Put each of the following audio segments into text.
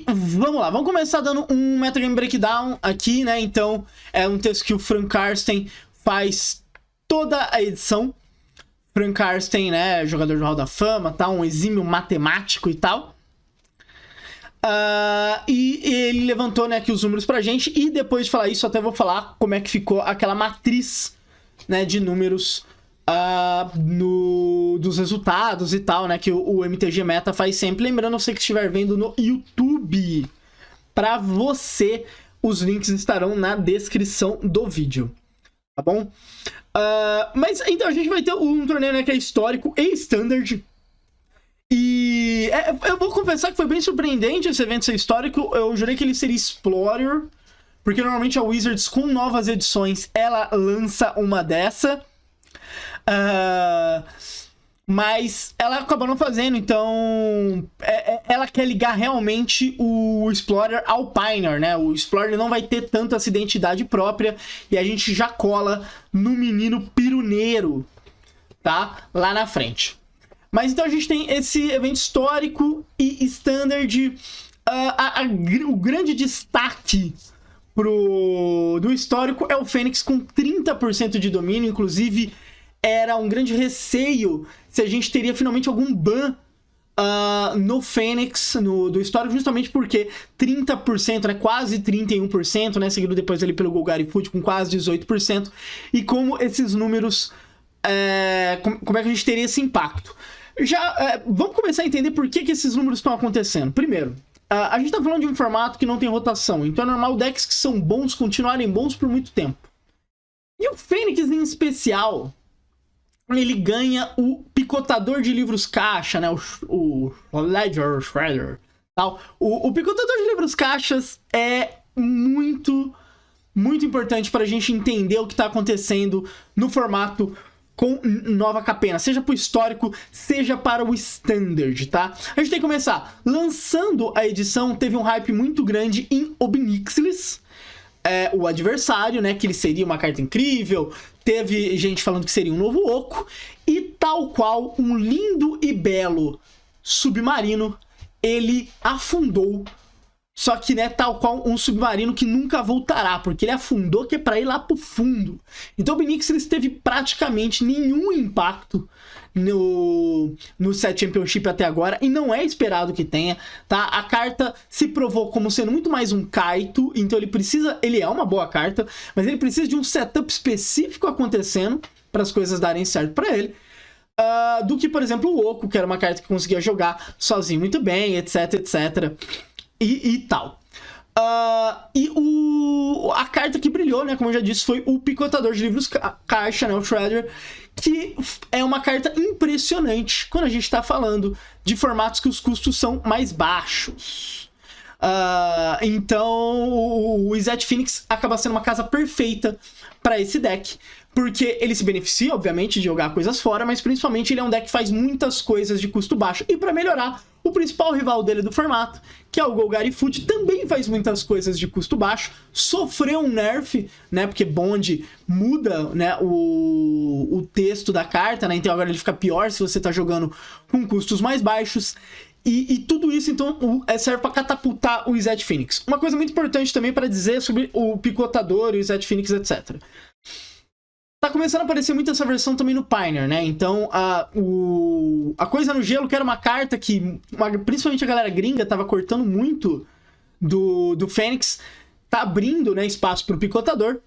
vamos lá, vamos começar dando um metagame breakdown aqui, né? Então, é um texto que o Frank Karsten faz toda a edição. Frank Karsten, né, jogador do Hall da Fama, tá? Um exímio matemático e tal. E ele levantou, né, aqui os números pra gente. E depois de falar isso, até vou falar como é que ficou aquela matriz, né, de números dos resultados e tal, né, que o MTG Meta faz sempre. Lembrando, você que estiver vendo no YouTube, pra você, os links estarão na descrição do vídeo, tá bom? Mas então a gente vai ter um torneio, né, que é histórico e standard. E eu vou confessar que foi bem surpreendente esse evento ser histórico. Eu jurei que ele seria Explorer, porque normalmente a Wizards, com novas edições, ela lança uma dessa. Mas ela acabou não fazendo, então ela quer ligar realmente o Explorer ao Pioneer, né? O Explorer não vai ter tanto essa identidade própria e a gente já cola no menino piruneiro, tá? Lá na frente. Mas então a gente tem esse evento histórico e standard. O grande destaque do histórico é o Fênix com 30% de domínio. Inclusive, era um grande receio se a gente teria finalmente algum ban no Fênix, do histórico, justamente porque 30%, né, quase 31%, né, seguido depois ali pelo Golgari Food com quase 18%. E como esses números, como é que a gente teria esse impacto? Vamos começar a entender por que esses números estão acontecendo. Primeiro, a gente tá falando de um formato que não tem rotação, então é normal decks que são bons continuarem bons por muito tempo. E o Fênix, em especial, ele ganha o picotador de livros caixa, né? O Ledger Shredder, tal. O picotador de livros caixas é muito, muito importante para a gente entender o que está acontecendo no formato com nova capena, seja para o histórico, seja para o standard, tá? A gente tem que começar. Lançando a edição, teve um hype muito grande em Ob-Nixilis, o adversário, né? Que ele seria uma carta incrível. Teve gente falando que seria um novo Oco. E tal qual um lindo e belo submarino, ele afundou. Só que, né, tal qual um submarino que nunca voltará, porque ele afundou que é pra ir lá pro fundo. Então o Ob-Nixilis teve praticamente nenhum impacto no Set Championship até agora, e não é esperado que tenha, tá? A carta se provou como sendo muito mais um Kaito, então ele é uma boa carta, mas ele precisa de um setup específico acontecendo para as coisas darem certo para ele. Do que, por exemplo, o Oco, que era uma carta que conseguia jogar sozinho muito bem, etc, etc. E tal. A carta que brilhou, né, como eu já disse, foi o picotador de livros caixa, né, o Shredder, que é uma carta impressionante quando a gente está falando de formatos que os custos são mais baixos. Então o Wizard Phoenix acaba sendo uma casa perfeita para esse deck, porque ele se beneficia, obviamente, de jogar coisas fora, mas principalmente ele é um deck que faz muitas coisas de custo baixo. E para melhorar, o principal rival dele do formato, que é o Golgari Food, também faz muitas coisas de custo baixo. Sofreu um nerf, né, porque Bond muda, né, o texto da carta, né, então agora ele fica pior se você tá jogando com custos mais baixos. E tudo isso, então, serve para catapultar o Wizard Phoenix. Uma coisa muito importante também para dizer sobre o picotador, o Wizard Phoenix, etc. Tá começando a aparecer muito essa versão também no Pioneer, né? Então, a Coisa no Gelo, que era uma carta que, principalmente a galera gringa, tava cortando muito do Fênix, tá abrindo, né, espaço pro picotador.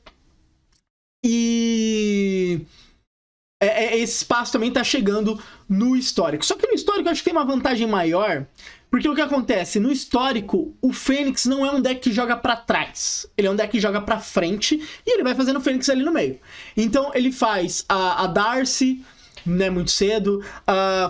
E esse espaço também tá chegando no histórico. Só que no histórico eu acho que tem uma vantagem maior, porque o que acontece? No histórico, o Fênix não é um deck que joga pra trás. Ele é um deck que joga pra frente e ele vai fazendo o Fênix ali no meio. Então ele faz a Darcy, né, muito cedo,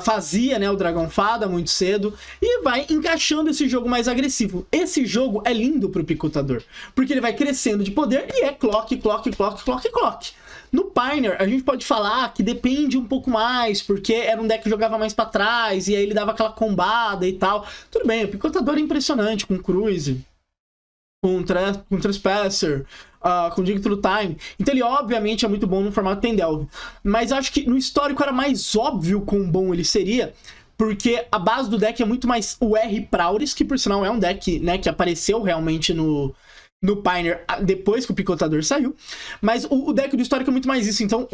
fazia, né, o Dragão Fada muito cedo, e vai encaixando esse jogo mais agressivo. Esse jogo é lindo pro picotador, porque ele vai crescendo de poder e é clock, clock, clock, clock, clock. No Pioneer, a gente pode falar que depende um pouco mais, porque era um deck que jogava mais pra trás, e aí ele dava aquela combada e tal. Tudo bem, o picotador é impressionante, com Cruise, com Trespasser, com Dig Through Time. Então ele obviamente é muito bom no formato Tendelve. Mas acho que no histórico era mais óbvio quão bom ele seria, porque a base do deck é muito mais o R Prauris, que por sinal é um deck, né, que apareceu realmente no Pioneer depois que o Picotador saiu, mas o deck do histórico é muito mais isso, então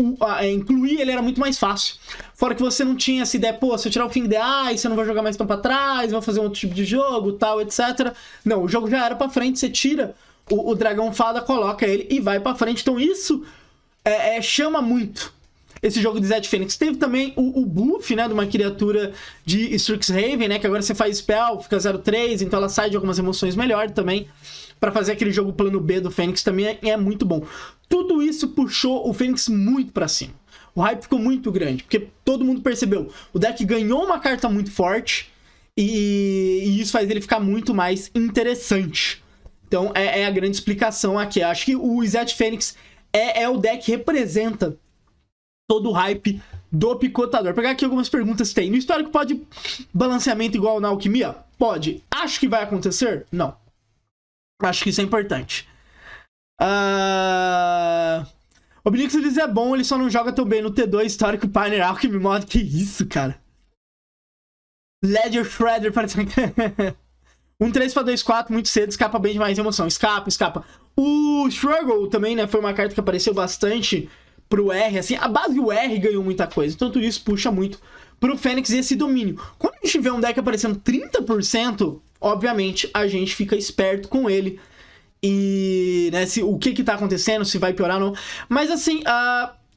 incluir ele era muito mais fácil. Fora que você não tinha essa ideia, pô, se eu tirar o King the Eye, você não vai jogar mais tão pra trás, vai fazer um outro tipo de jogo, tal, etc. Não, o jogo já era pra frente, você tira o Dragão Fada, coloca ele e vai pra frente, então isso chama muito esse jogo de Zed Fênix. Teve também o buff, né, de uma criatura de Strixhaven, né, que agora você faz spell, fica 0/3, então ela sai de algumas emoções melhor também, pra fazer aquele jogo plano B do Fênix também é muito bom. Tudo isso puxou o Fênix muito pra cima. O hype ficou muito grande, porque todo mundo percebeu. O deck ganhou uma carta muito forte e isso faz ele ficar muito mais interessante. Então é a grande explicação aqui. Eu acho que o Zed Fênix é o deck que representa todo o hype do Picotador. Vou pegar aqui algumas perguntas que tem. No histórico pode balanceamento igual na Alquimia? Pode. Acho que vai acontecer? Não. Acho que isso é importante. O Obelix diz é bom, ele só não joga tão bem no T2 histórico Pioneer Alchemy Mod. Que isso, cara? Ledger Shredder parece que... 3 para 2/4, muito cedo, escapa bem demais de emoção. Escapa. O Struggle também, né? Foi uma carta que apareceu bastante pro R, assim. A base do R ganhou muita coisa, então tudo isso puxa muito pro Fênix e esse domínio. Quando a gente vê um deck aparecendo 30%, obviamente a gente fica esperto com ele. E, né, o que tá acontecendo, se vai piorar ou não. Mas assim,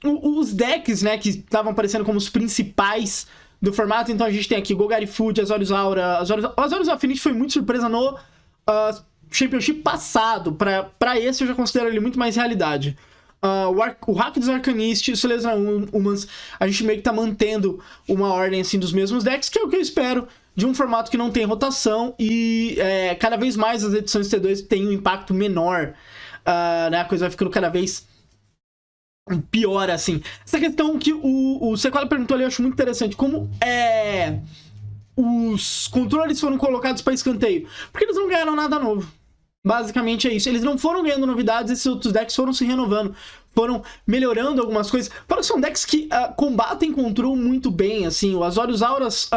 os decks, né, que estavam aparecendo como os principais do formato, então a gente tem aqui Golgari Food, Azorius Aura. Azorius Affinity foi muito surpresa no Championship passado. Pra esse eu já considero ele muito mais realidade. O Hack dos Arcanistas, o Silesian Humans, a gente meio que tá mantendo uma ordem assim dos mesmos decks, que é o que eu espero de um formato que não tem rotação e cada vez mais as edições T2 têm um impacto menor, né? A coisa vai ficando cada vez pior, assim. Essa questão que o Sequoia perguntou ali, eu acho muito interessante, como os controles foram colocados para escanteio, porque eles não ganharam nada novo. Basicamente é isso. Eles não foram ganhando novidades, esses outros decks foram se renovando, foram melhorando algumas coisas. Fora que são decks que combatem control muito bem, assim. O Azorius Auras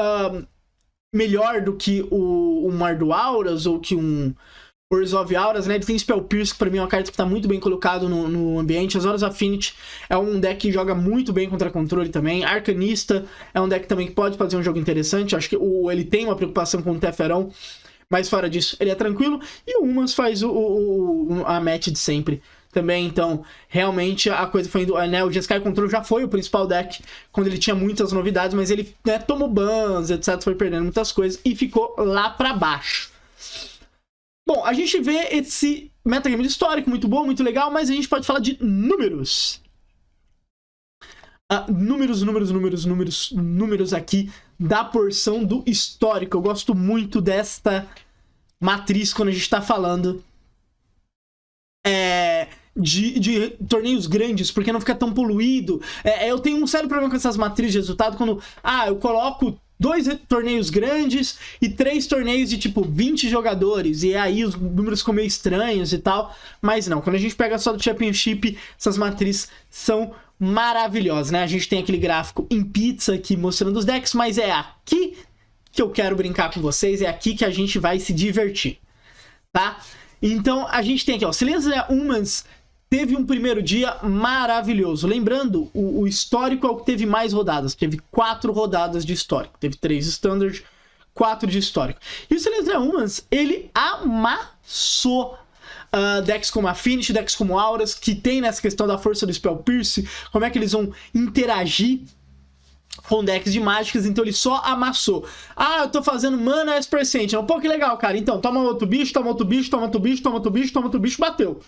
melhor do que o Mardu Auras ou que um Resolve Auras, né? Ele tem Spell Pierce, que pra mim é uma carta que tá muito bem colocado no ambiente. Azorius Affinity é um deck que joga muito bem contra controle também. Arcanista é um deck também que pode fazer um jogo interessante. Acho que ele tem uma preocupação com o Teferão, mas fora disso, ele é tranquilo. E o Humans faz a match de sempre também. Então, realmente, a coisa foi indo... né, o Jeskai Control já foi o principal deck quando ele tinha muitas novidades, mas ele, né, tomou bans, etc. Foi perdendo muitas coisas e ficou lá pra baixo. Bom, a gente vê esse metagame histórico muito bom, muito legal, mas a gente pode falar de números. Números aqui da porção do histórico. Eu gosto muito desta matriz quando a gente tá falando de torneios grandes, porque não fica tão poluído. Eu tenho um sério problema com essas matrizes de resultado quando eu coloco 2 torneios grandes e 3 torneios de tipo 20 jogadores, e aí os números ficam meio estranhos e tal. Mas não, quando a gente pega só do Championship, essas matrizes são maravilhosas, né? A gente tem aquele gráfico em pizza aqui mostrando os decks, mas é aqui que eu quero brincar com vocês, é aqui que a gente vai se divertir, tá? Então a gente tem aqui, ó, Silesian Humans teve um primeiro dia maravilhoso. Lembrando, o histórico é o que teve mais rodadas. Teve 4 rodadas de histórico. Teve 3 standard, 4 de histórico. E o Silesian Humans, ele amassou decks como Affinity, decks como Auras, que tem nessa questão da força do Spell Pierce, como é que eles vão interagir com decks de mágicas, então ele só amassou. Eu tô fazendo Mana Esper Sentinel. Pô, que legal, cara. Então, toma outro bicho, toma outro bicho, toma outro bicho, toma outro bicho, toma outro bicho, bateu.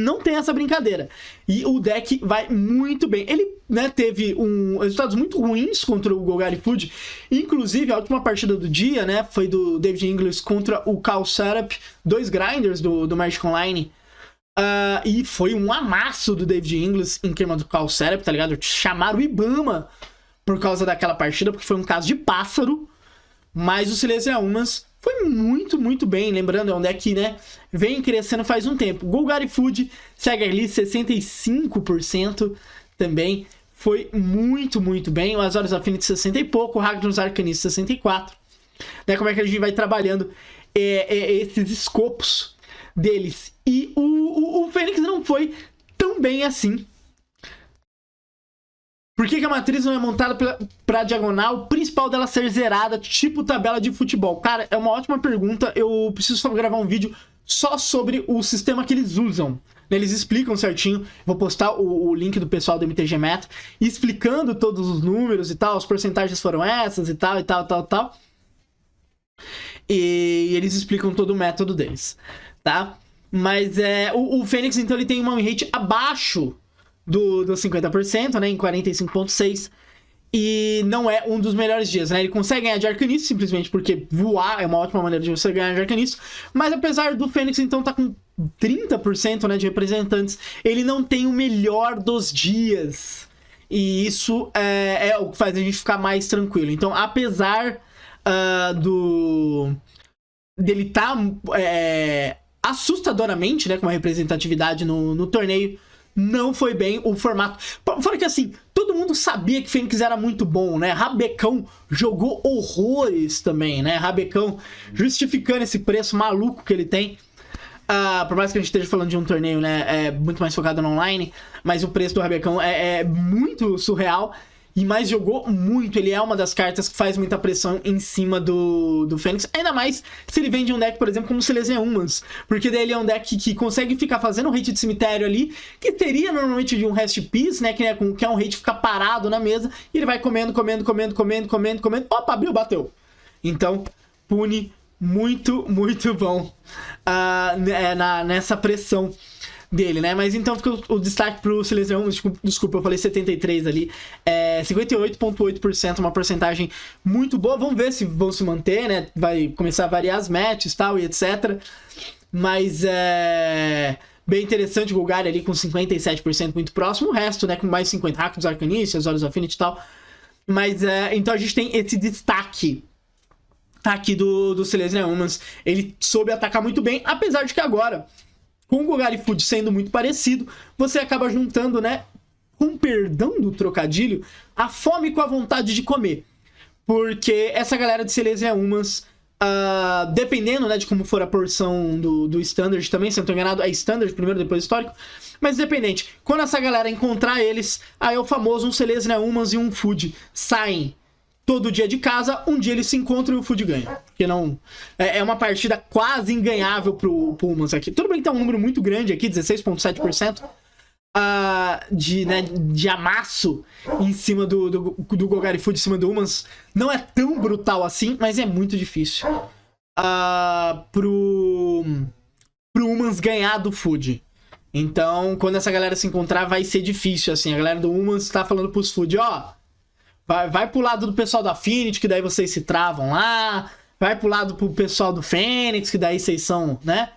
Não tem essa brincadeira. E o deck vai muito bem. Ele, né, teve resultados muito ruins contra o Golgari Food. Inclusive, a última partida do dia, né, foi do David Inglis contra o Cal Setup, 2 grinders do Magic Online. E foi um amasso do David Inglis em queima do Cal Setup, tá ligado? Chamaram o Ibama por causa daquela partida, porque foi um caso de pássaro. Mas o Silesian Humans foi muito, muito bem. Lembrando, é um deck que, né, vem crescendo faz um tempo. Golgari Food segue ali 65% também. foi muito, muito bem. O Azorius Affinity 60 e pouco, o Rakdos Arcanista 64. Né, como é que a gente vai trabalhando esses escopos deles. E o Fênix não foi tão bem assim. Por que a matriz não é montada pra diagonal? O principal dela ser zerada, tipo tabela de futebol. Cara, é uma ótima pergunta. Eu preciso gravar um vídeo só sobre o sistema que eles usam. Eles explicam certinho. Vou postar o link do pessoal do MTG Meta explicando todos os números e tal. As porcentagens foram essas e tal, e tal, tal, tal. E eles explicam todo o método deles, tá? Mas o Fênix, então, ele tem uma win rate abaixo do 50%, né? Em 45,6%. E não é um dos melhores dias, né? Ele consegue ganhar de Arcanista, simplesmente porque voar é uma ótima maneira de você ganhar de Arcanista. Mas apesar do Fênix, então, tá com 30%, né, de representantes, ele não tem o melhor dos dias. E isso é o que faz a gente ficar mais tranquilo. Então, apesar dele tá assustadoramente, né, com uma representatividade no torneio, não foi bem o formato. Fora que assim, todo mundo sabia que Fênix era muito bom, né? Rabecão jogou horrores também, né? Rabecão justificando esse preço maluco que ele tem. Por mais que a gente esteja falando de um torneio, né, muito mais focado no online, mas o preço do Rabecão é muito surreal. Mas jogou muito, ele é uma das cartas que faz muita pressão em cima do Fênix. Ainda mais se ele vem de um deck, por exemplo, como Silesian Humans. Porque daí ele é um deck que consegue ficar fazendo um hate de cemitério ali, que teria normalmente de um rest piece, né? Que é um hate que fica parado na mesa, e ele vai comendo. Opa, abriu, bateu. Então, pune muito, muito bom nessa pressão dele, né? Mas então fica o destaque pro Silesian Humans, desculpa, eu falei 73 ali, 58,8%, uma porcentagem muito boa. Vamos ver se vão se manter, né? Vai começar a variar as matches, tal, e etc. Mas bem interessante o Golgari ali com 57% muito próximo, o resto, né, com mais 50%, Rakdos Arcanista, Azorius Affinity e tal. Mas, então a gente tem esse destaque aqui do Silesian Humans. Ele soube atacar muito bem, apesar de que agora, com o Golgari Food sendo muito parecido, você acaba juntando, né, com perdão do trocadilho, a fome com a vontade de comer. Porque essa galera de Silesian Humans, dependendo, né, de como for a porção do Standard também, se eu não tô enganado, é Standard primeiro, depois Histórico, mas independente, quando essa galera encontrar eles, aí é o famoso um Silesian Humans e um Food saem todo dia de casa, um dia eles se encontram e o Food ganha. Porque não... É uma partida quase inganhável pro Humans aqui. Tudo bem que tá um número muito grande aqui, 16,7%. De amasso em cima do Golgari Food, em cima do Humans. Não é tão brutal assim, mas é muito difícil pro Humans ganhar do Food. Então, quando essa galera se encontrar, vai ser difícil, assim. A galera do Humans tá falando pros Food, ó... Vai pro lado do pessoal da Affinity, que daí vocês se travam lá. Vai pro lado pro pessoal do Fênix, que daí vocês são, né?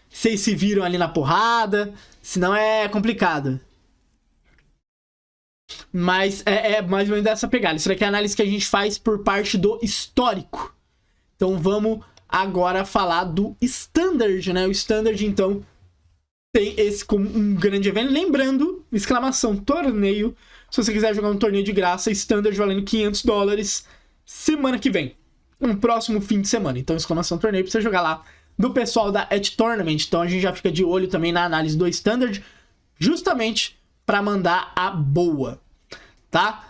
Vocês se viram ali na porrada. Senão é complicado. Mas é mais ou menos dessa pegada. Isso daqui é a análise que a gente faz por parte do histórico. Então vamos agora falar do Standard, né? O Standard, então, tem esse como um grande evento. Lembrando, exclamação, torneio. Se você quiser jogar um torneio de graça, Standard valendo $500 semana que vem. No próximo fim de semana. Então, exclamação torneio pra você jogar lá do pessoal da Edge Tournament. Então, a gente já fica de olho também na análise do Standard, justamente pra mandar a boa, tá?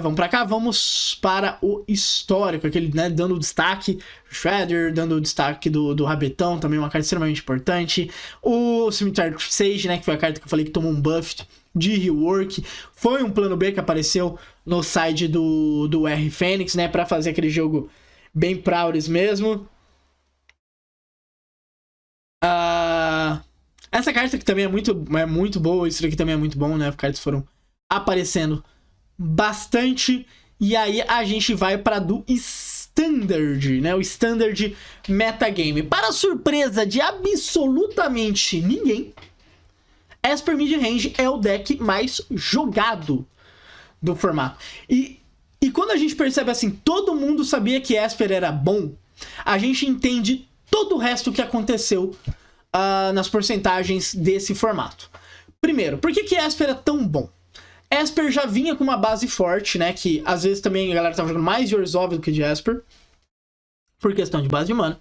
Vamos pra cá, vamos para o histórico, aquele, né, dando destaque, Shredder, dando destaque do Rabetão, também uma carta extremamente importante. O Cemitério Sage, né, que foi a carta que eu falei que tomou um buff de rework, foi um plano B que apareceu no side do R Fênix, né, pra fazer aquele jogo bem Prowess mesmo. Essa carta que também é muito boa, isso aqui também é muito bom, né, as cartas foram aparecendo bastante. E aí a gente vai para do Standard, né, o Standard Metagame. Para surpresa de absolutamente ninguém, Esper Midrange é o deck mais jogado do formato. E quando a gente percebe assim, todo mundo sabia que Esper era bom, a gente entende todo o resto que aconteceu nas porcentagens desse formato. Primeiro, por que Esper é tão bom? Esper já vinha com uma base forte, né? Que às vezes também a galera tava jogando mais de Orzhov do que de Esper. Por questão de base de mana.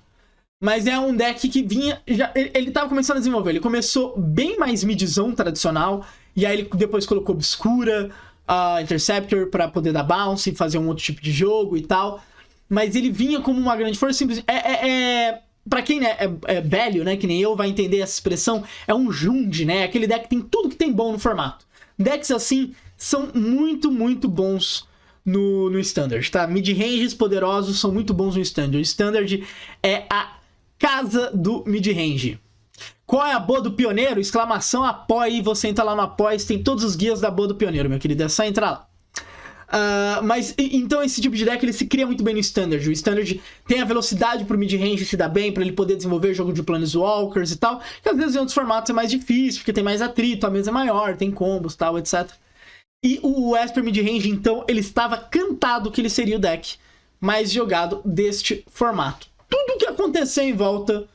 Mas é um deck que vinha... Ele tava começando a desenvolver. Ele começou bem mais midzão tradicional. E aí ele depois colocou Obscura, Interceptor pra poder dar bounce, fazer um outro tipo de jogo e tal. Mas ele vinha como uma grande força. Simples. Pra quem é velho, né, que nem eu, vai entender essa expressão. É um Jund, né? Aquele deck que tem tudo que tem bom no formato. Decks assim são muito, muito bons no Standard, tá? Mid-ranges poderosos são muito bons no Standard. O Standard é a casa do mid-range. Qual é a boa do pioneiro? Exclamação, apoie. Você entra lá no apoie, tem todos os guias da boa do pioneiro, meu querido. É só entrar lá. Mas, então esse tipo de deck ele se cria muito bem no Standard. O Standard tem a velocidade pro mid-range se dar bem, pra ele poder desenvolver jogo de Planeswalkers e tal, que às vezes em outros formatos é mais difícil, porque tem mais atrito, a mesa é maior, tem combos e tal, etc. E o Esper mid-range, então, ele estava cantado que ele seria o deck mais jogado deste formato. Tudo o que aconteceu em volta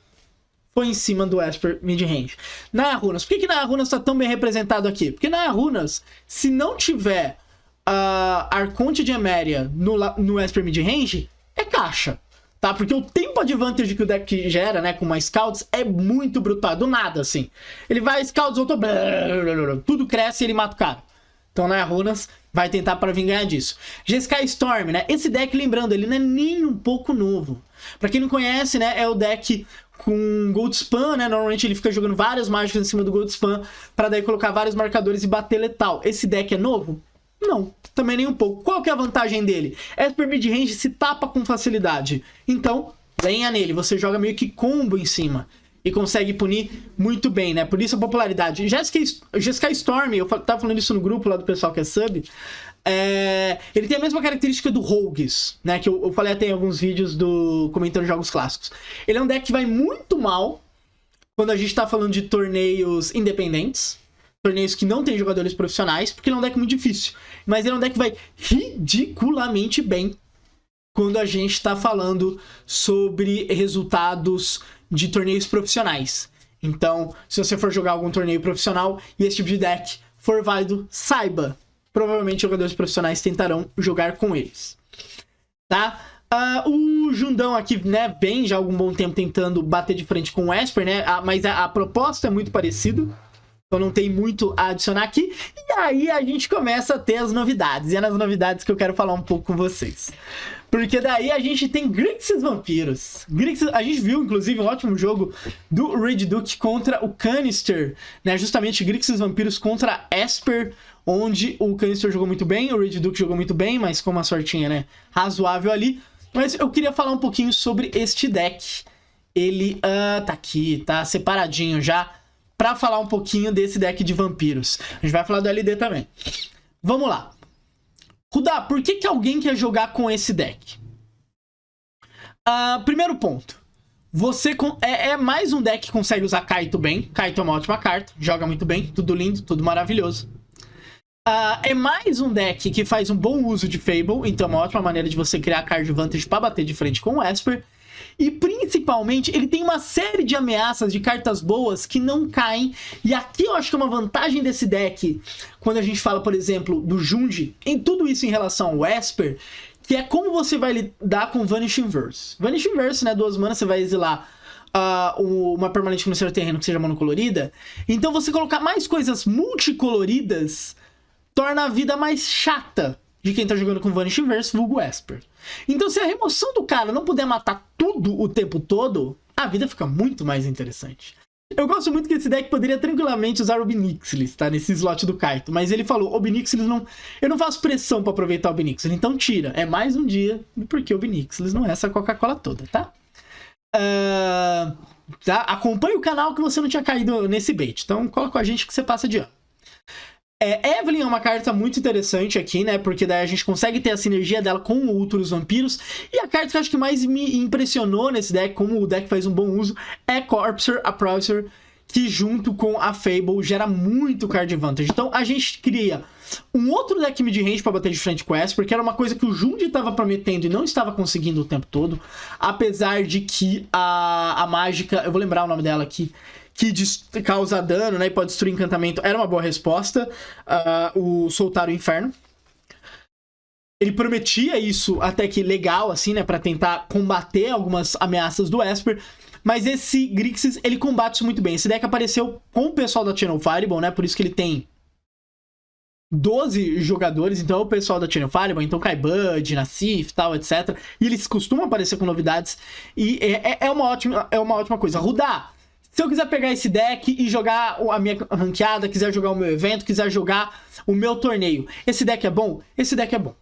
foi em cima do Esper mid-range. Naya Runas. Por que Naya Runas está tão bem representado aqui? Porque Naya Runas, se não tiver Arconte de Emeria no Esper mid-range, é caixa, tá? Porque o tempo advantage que o deck gera, né, com mais Scouts, é muito brutal, do nada, assim. Ele vai, Scouts, voltou, tudo cresce e ele mata o cara. Então, Naya Runas vai tentar para vir ganhar disso. Jeskai Storm, né? Esse deck, lembrando, ele não é nem um pouco novo. Pra quem não conhece, né, é o deck com Gold Spam, né? Normalmente ele fica jogando várias mágicas em cima do Gold Spam pra daí colocar vários marcadores e bater letal. Esse deck é novo? Não, também nem um pouco. Qual que é a vantagem dele? Esper mid-range se tapa com facilidade. Então, venha nele. Você joga meio que combo em cima. E consegue punir muito bem, né? Por isso a popularidade. Jeskai Storm, eu tava falando isso no grupo lá do pessoal que é sub. Ele tem a mesma característica do Rogues, né? Que eu falei até em alguns vídeos comentando jogos clássicos. Ele é um deck que vai muito mal quando a gente tá falando de torneios independentes. Torneios que não tem jogadores profissionais, porque ele é um deck muito difícil. Mas ele é um deck que vai ridiculamente bem quando a gente tá falando sobre resultados de torneios profissionais. Então, se você for jogar algum torneio profissional e esse tipo de deck for válido, saiba. Provavelmente jogadores profissionais tentarão jogar com eles. Tá? O Jundão aqui, né, vem já há algum bom tempo tentando bater de frente com o Esper, né? Mas a proposta é muito parecida. Então não tem muito a adicionar aqui. E aí a gente começa a ter as novidades. E é nas novidades que eu quero falar um pouco com vocês. Porque daí a gente tem Grixis Vampiros. A gente viu, inclusive, um ótimo jogo do Red Duke contra o Canister, né? Justamente Grixis Vampiros contra Esper, onde o Canister jogou muito bem, o Red Duke jogou muito bem, mas com uma sortinha, né, razoável ali. Mas eu queria falar um pouquinho sobre este deck. Ele tá aqui, tá separadinho já, pra falar um pouquinho desse deck de vampiros. A gente vai falar do LD também. Vamos lá. Rudá, por que alguém quer jogar com esse deck? Primeiro ponto. Você é mais um deck que consegue usar Kaito bem. Kaito é uma ótima carta. Joga muito bem. Tudo lindo, tudo maravilhoso. É mais um deck que faz um bom uso de Fable. Então é uma ótima maneira de você criar card advantage para bater de frente com o Esper. E principalmente, ele tem uma série de ameaças de cartas boas que não caem. E aqui eu acho que é uma vantagem desse deck, quando a gente fala, por exemplo, do Jund, em tudo isso em relação ao Esper, que é como você vai lidar com Vanishing Verse. Vanishing Verse, né, 2 manas, você vai exilar uma permanente no seu terreno que seja monocolorida. Então você colocar mais coisas multicoloridas torna a vida mais chata de quem tá jogando com Vanishing Verse, vulgo Esper. Então, se a remoção do cara não puder matar tudo o tempo todo, a vida fica muito mais interessante. Eu gosto muito que esse deck poderia tranquilamente usar o Obnixilis, tá? Nesse slot do Kaito. Mas ele falou, Obnixilis não... Eu não faço pressão pra aproveitar o Obnixilis, então tira. É mais um dia, porque o Obnixilis não é essa Coca-Cola toda, tá? Acompanhe o canal que você não tinha caído nesse bait. Então, cola com a gente que você passa de ano. Evelyn é uma carta muito interessante aqui, né? Porque daí a gente consegue ter a sinergia dela com outros vampiros. E a carta que eu acho que mais me impressionou nesse deck, como o deck faz um bom uso, é Corpser, a Prowser, que junto com a Fable gera muito card advantage. Então a gente cria um outro deck mid-range para bater de frente com essa, porque era uma coisa que o Jund estava prometendo e não estava conseguindo o tempo todo. Apesar de que a mágica, eu vou lembrar o nome dela aqui, que causa dano, né, e pode destruir encantamento, era uma boa resposta. O Soltar o Inferno. Ele prometia isso até que legal, assim, né, pra tentar combater algumas ameaças do Esper. Mas esse Grixis, ele combate isso muito bem. Esse deck apareceu com o pessoal da Channel Fireball, né, por isso que ele tem 12 jogadores, então é o pessoal da Channel Fireball, então Kaibud, Nassif e tal, etc. E eles costumam aparecer com novidades, e é uma ótima coisa. Rudá, se eu quiser pegar esse deck e jogar a minha ranqueada, quiser jogar o meu evento, quiser jogar o meu torneio, esse deck é bom? Esse deck é bom,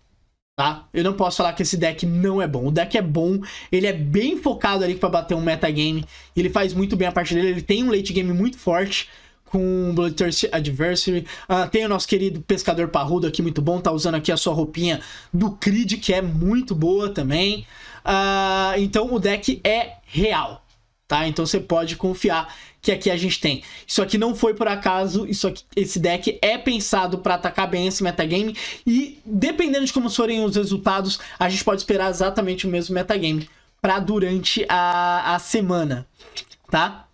tá? Eu não posso falar que esse deck não é bom. O deck é bom, ele é bem focado ali pra bater um metagame, ele faz muito bem a parte dele, ele tem um late game muito forte, com Bloodthirsty Adversary. Tem o nosso querido Pescador Parrudo aqui, muito bom. Tá usando aqui a sua roupinha do Creed, que é muito boa também. Então o deck é real, tá? Então você pode confiar que aqui a gente tem. Isso aqui não foi por acaso, esse deck é pensado para atacar bem esse metagame. E dependendo de como forem os resultados, a gente pode esperar exatamente o mesmo metagame para durante a semana, tá?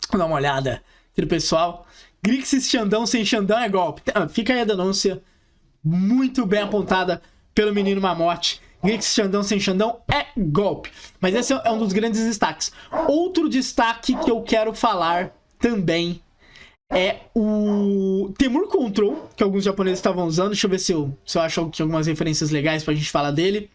Vamos dar uma olhada aqui do pessoal. Grixis Xandão sem Xandão é golpe. Fica aí a denúncia, muito bem apontada pelo menino Mamote. Grixis Xandão sem Xandão é golpe. Mas esse é um dos grandes destaques. Outro destaque que eu quero falar também é o Temur Control, que alguns japoneses estavam usando. Deixa eu ver se eu acho algumas referências legais pra gente falar dele.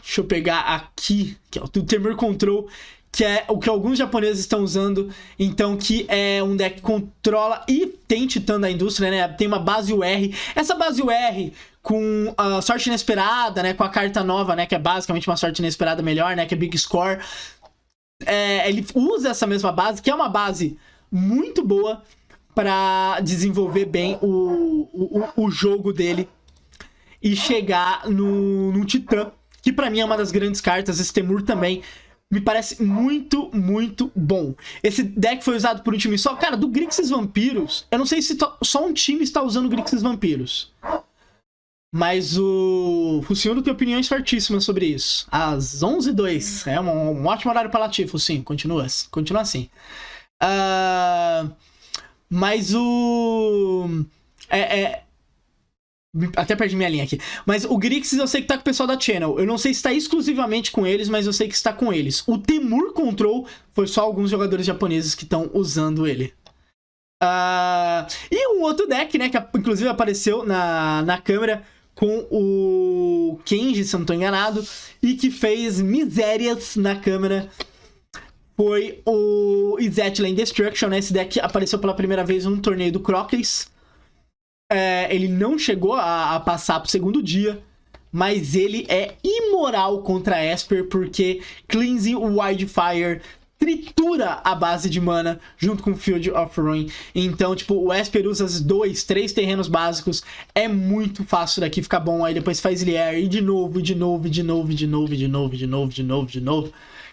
Deixa eu pegar aqui, que é o Temur Control, que é o que alguns japoneses estão usando. Então, que é um deck que controla e tem Titã da indústria, né? Tem uma base UR. Essa base UR com a sorte inesperada, né? Com a carta nova, né? Que é basicamente uma sorte inesperada melhor, né? Que é Big Score. Ele usa essa mesma base, que é uma base muito boa para desenvolver bem o jogo dele e chegar no Titã, que pra mim é uma das grandes cartas. Esse Temur também me parece muito, muito bom. Esse deck foi usado por um time só. Cara, do Grixis Vampiros, eu não sei se só um time está usando o Grixis Vampiros. Mas o Focinho tem opiniões fortíssimas sobre isso. Às 11h02. É um ótimo horário para latir, Focinho. Continua assim. Mas o... Até perdi minha linha aqui. Mas o Grixis eu sei que tá com o pessoal da Channel. Eu não sei se tá exclusivamente com eles, mas eu sei que está com eles. O Temur Control foi só alguns jogadores japoneses que estão usando ele. E um outro deck, né, que inclusive apareceu na câmera com o Kenji, se eu não tô enganado, e que fez misérias na câmera, foi o Izetland Destruction, né? Esse deck apareceu pela primeira vez num torneio do Crockers. Ele não chegou a passar pro segundo dia, mas ele é imoral contra Esper, porque Cleansing Wildfire tritura a base de mana junto com Field of Ruin. Então, tipo, o Esper usa 2, 3 terrenos básicos, é muito fácil daqui ficar bom. Aí depois faz Lier e de novo.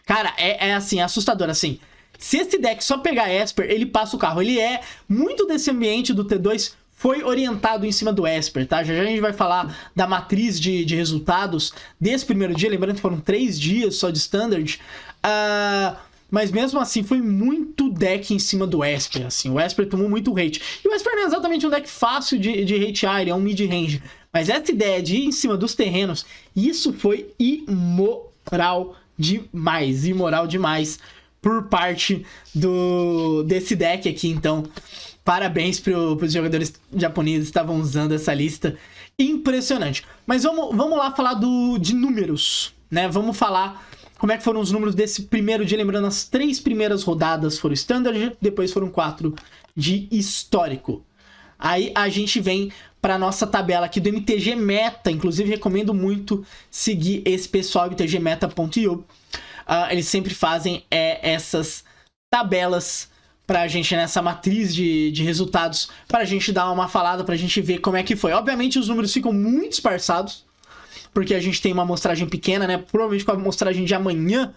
Cara, é assim, é assustador, assim. Se esse deck só pegar Esper, ele passa o carro. Ele é muito desse ambiente do T2, foi orientado em cima do Esper, tá? Já a gente vai falar da matriz de resultados desse primeiro dia. Lembrando que foram 3 dias só de Standard. Mas mesmo assim, foi muito deck em cima do Esper, assim. O Esper tomou muito hate. E o Esper não é exatamente um deck fácil de hatear, ele é um mid-range. Mas essa ideia de ir em cima dos terrenos, isso foi imoral demais por parte desse deck aqui. Então, parabéns para os jogadores japoneses que estavam usando essa lista. Impressionante. Mas vamos lá falar de números, né? Vamos falar como é que foram os números desse primeiro dia. Lembrando, as 3 primeiras rodadas foram Standard, depois foram 4 de Histórico. Aí a gente vem para nossa tabela aqui do MTG Meta. Inclusive, recomendo muito seguir esse pessoal, mtgmeta.io. Eles sempre fazem essas tabelas pra gente, nessa matriz de resultados, pra gente dar uma falada, pra gente ver como é que foi. Obviamente os números ficam muito esparçados, porque a gente tem uma amostragem pequena, né? Provavelmente com a amostragem de amanhã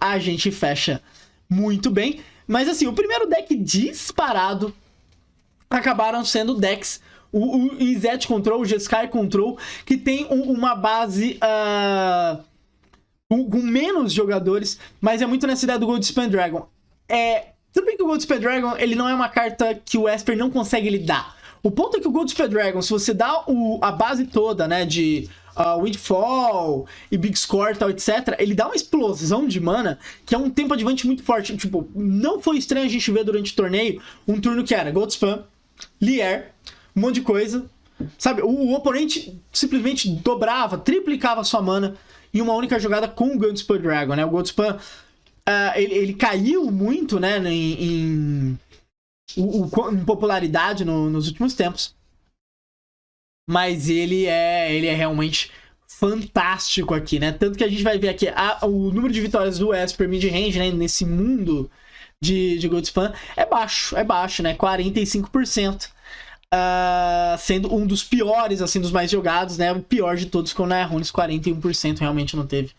a gente fecha muito bem. Mas assim, o primeiro deck disparado acabaram sendo decks, o Izet Control, o Jeskai Control, que tem uma base com menos jogadores, mas é muito nessa ideia do Goldspan Dragon. Tudo bem que o Goldspan Dragon, ele não é uma carta que o Esper não consegue lidar. O ponto é que o Goldspan Dragon, se você dá a base toda, né, de Windfall e Big Score e tal, etc., ele dá uma explosão de mana, que é um tempo advante muito forte. Tipo, não foi estranho a gente ver durante o torneio um turno que era Goldspan, Lier, um monte de coisa, sabe? O oponente simplesmente dobrava, triplicava sua mana em uma única jogada com o Goldspan Dragon, né? O Goldspan, ele caiu muito, né, em popularidade nos últimos tempos. Mas ele é realmente fantástico aqui, né? Tanto que a gente vai ver aqui o número de vitórias do Esper mid-range, né? Nesse mundo de Goldspan é baixo, né? 45%. Sendo um dos piores, assim, dos mais jogados, né? O pior de todos com o Naya Runes, 41% realmente não teve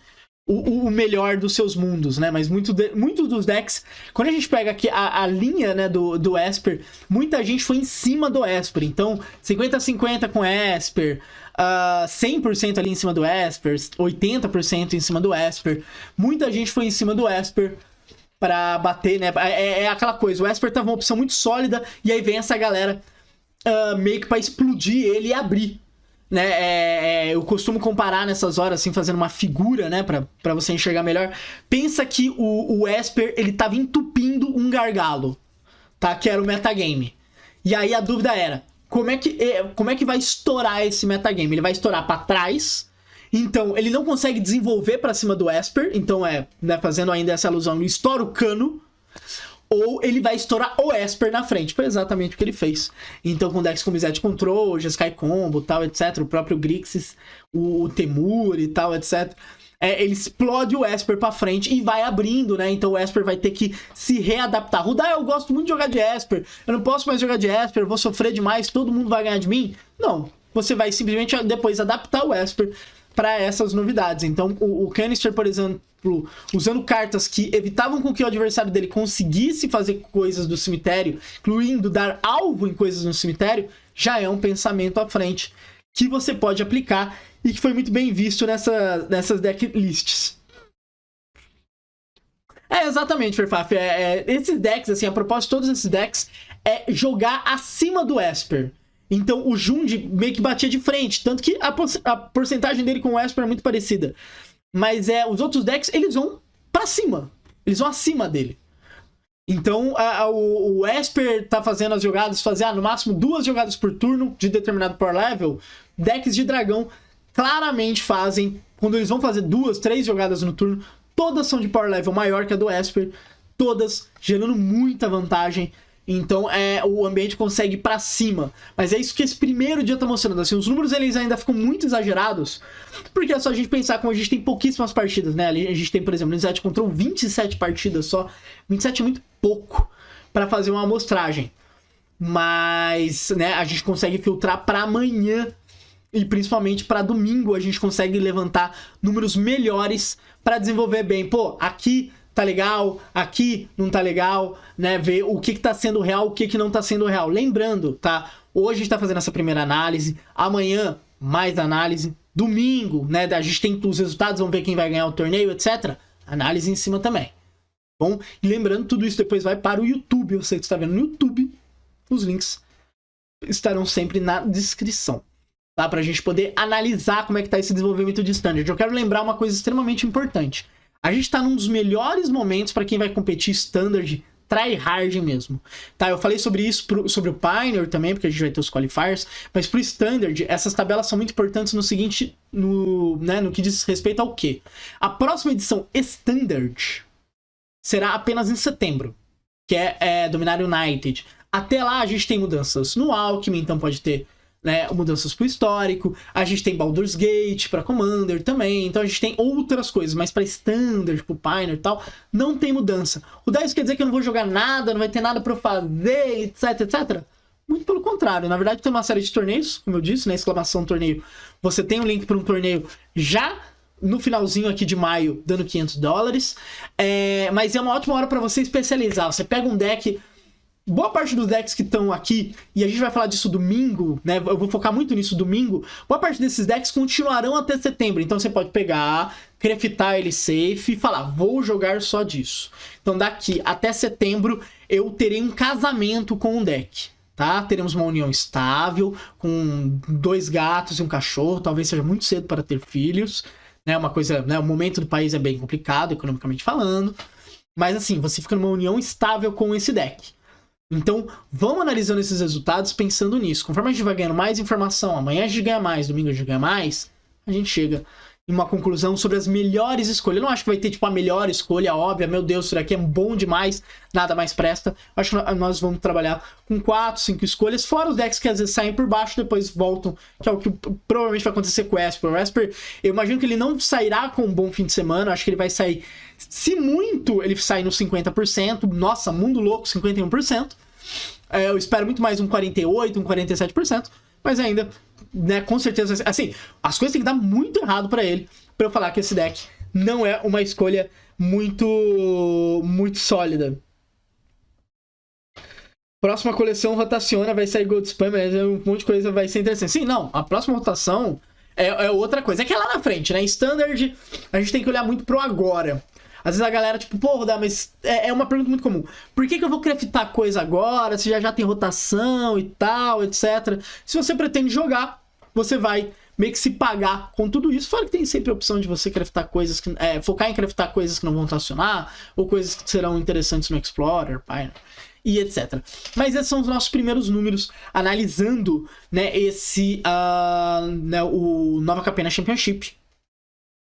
o melhor dos seus mundos, né? Mas muito dos decks, quando a gente pega aqui a linha, né, do Esper, muita gente foi em cima do Esper. Então, 50-50 com Esper, 100% ali em cima do Esper, 80% em cima do Esper. Muita gente foi em cima do Esper pra bater, né? É aquela coisa, o Esper tava uma opção muito sólida, e aí vem essa galera meio que pra explodir ele e abrir. Né, eu costumo comparar nessas horas, assim, fazendo uma figura, né, pra você enxergar melhor. Pensa que o Esper, ele tava entupindo um gargalo, tá? Que era o metagame. E aí a dúvida era, como é que vai estourar esse metagame? Ele vai estourar pra trás, então ele não consegue desenvolver pra cima do Esper, então né, fazendo ainda essa alusão, ele estoura o cano, ou ele vai estourar o Esper na frente. Foi exatamente o que ele fez. Então, com decks como Zed Control, Jeskai Combo, tal, etc., o próprio Grixis, o Temur e tal, etc., ele explode o Esper pra frente e vai abrindo, né? Então o Esper vai ter que se readaptar. Rudá, eu gosto muito de jogar de Esper, eu não posso mais jogar de Esper, eu vou sofrer demais, todo mundo vai ganhar de mim. Não, você vai simplesmente depois adaptar o Esper para essas novidades. Então o Canister, por exemplo, usando cartas que evitavam com que o adversário dele conseguisse fazer coisas do cemitério, incluindo dar alvo em coisas no cemitério, já é um pensamento à frente que você pode aplicar e que foi muito bem visto nessas deck lists. Exatamente, Ferfaf. Esses decks, assim, a proposta de todos esses decks é jogar acima do Esper. Então o Jund meio que batia de frente, tanto que a porcentagem dele com o Esper é muito parecida. Mas os outros decks, eles vão pra cima. Eles vão acima dele. Então, o Esper tá fazendo as jogadas, no máximo 2 jogadas por turno de determinado power level. Decks de dragão claramente fazem, quando eles vão fazer 2, 3 jogadas no turno, todas são de power level maior que a do Esper. Todas gerando muita vantagem. Então, o ambiente consegue ir pra cima. Mas é isso que esse primeiro dia tá mostrando. Assim, os números eles ainda ficam muito exagerados. Porque é só a gente pensar como a gente tem pouquíssimas partidas, né? Ali a gente tem, por exemplo, no Zed Control 27 partidas só. 27 é muito pouco pra fazer uma amostragem. Mas, né, a gente consegue filtrar pra amanhã. E principalmente pra domingo a gente consegue levantar números melhores pra desenvolver bem. Pô, aqui tá legal, aqui não tá legal, né? Ver o que tá sendo real, o que não tá sendo real. Lembrando, tá? Hoje a gente tá fazendo essa primeira análise, amanhã mais análise, domingo, né? A gente tem os resultados, vamos ver quem vai ganhar o torneio, etc. Análise em cima também. Bom, e lembrando, tudo isso depois vai para o YouTube. Eu sei que você tá vendo no YouTube, os links estarão sempre na descrição. Tá? Pra gente poder analisar como é que tá esse desenvolvimento de Standard. Eu quero lembrar uma coisa extremamente importante. A gente tá num dos melhores momentos para quem vai competir Standard, tryhard mesmo. Tá, eu falei sobre isso, sobre o Pioneer também, porque a gente vai ter os qualifiers, mas pro Standard, essas tabelas são muito importantes no seguinte, no que diz respeito ao quê? A próxima edição Standard será apenas em setembro, que é Dominar United. Até lá a gente tem mudanças no Alchemy, então pode ter, né, mudanças pro histórico, a gente tem Baldur's Gate pra Commander também, então a gente tem outras coisas, mas pra Standard, pro Pioneer e tal, não tem mudança. O 10 quer dizer que eu não vou jogar nada, não vai ter nada pra eu fazer, etc, etc? Muito pelo contrário, na verdade tem uma série de torneios, como eu disse, né, exclamação torneio, você tem um link pra um torneio já no finalzinho aqui de maio, dando $500, mas é uma ótima hora pra você especializar, você pega um deck boa parte dos decks que estão aqui, e a gente vai falar disso domingo, né? Eu vou focar muito nisso domingo. Boa parte desses decks continuarão até setembro. Então você pode pegar, craftar ele safe e falar, vou jogar só disso. Então daqui até setembro eu terei um casamento com um deck, tá? Teremos uma união estável, com 2 gatos e um cachorro. Talvez seja muito cedo para ter filhos, né? Uma coisa, né? O momento do país é bem complicado, economicamente falando. Mas assim, você fica numa união estável com esse deck. Então, vamos analisando esses resultados pensando nisso. Conforme a gente vai ganhando mais informação, amanhã a gente ganha mais, domingo a gente ganha mais, a gente chega em uma conclusão sobre as melhores escolhas. Eu não acho que vai ter, tipo, a melhor escolha óbvia. Meu Deus, isso daqui é bom demais, nada mais presta. Eu acho que nós vamos trabalhar com 4, 5 escolhas, fora os decks que às vezes saem por baixo, depois voltam, que é o que provavelmente vai acontecer com o Esper. O Esper, eu imagino que ele não sairá com um bom fim de semana, eu acho que ele vai sair, se muito, ele sai no 50%. Nossa, mundo louco, 51%. Eu espero muito mais um 48%, um 47%, mas ainda, né, com certeza, assim, as coisas têm que dar muito errado pra ele, pra eu falar que esse deck não é uma escolha muito sólida. Próxima coleção rotaciona, vai sair Gold Spam, um monte de coisa vai ser interessante. Sim, não, a próxima rotação é outra coisa, é que é lá na frente, né, em Standard a gente tem que olhar muito pro agora. Às vezes a galera, tipo, pô, Rodar, mas é uma pergunta muito comum. Por que eu vou craftar coisa agora, se já tem rotação e tal, etc. Se você pretende jogar, você vai meio que se pagar com tudo isso. Fora que tem sempre a opção de você craftar coisas que... focar em craftar coisas que não vão rotacionar, ou coisas que serão interessantes no Explorer, Pioneer, e etc. Mas esses são os nossos primeiros números, analisando, né, o Nova Capena Championship.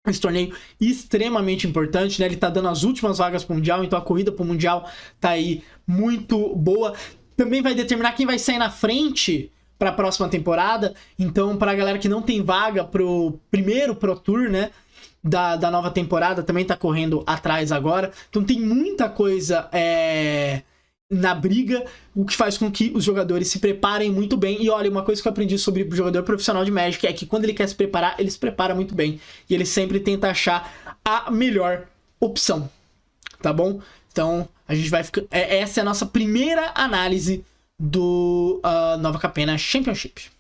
Esse torneio extremamente importante, né? Ele tá dando as últimas vagas pro Mundial, então a corrida pro Mundial tá aí muito boa. Também vai determinar quem vai sair na frente pra próxima temporada. Então, pra galera que não tem vaga pro primeiro Pro Tour, né, da nova temporada, também tá correndo atrás agora. Então tem muita coisa na briga, o que faz com que os jogadores se preparem muito bem. E olha, uma coisa que eu aprendi sobre o jogador profissional de Magic é que quando ele quer se preparar, ele se prepara muito bem. E ele sempre tenta achar a melhor opção, tá bom? Então, a gente vai ficar... essa é a nossa primeira análise do Nova Capena Championship.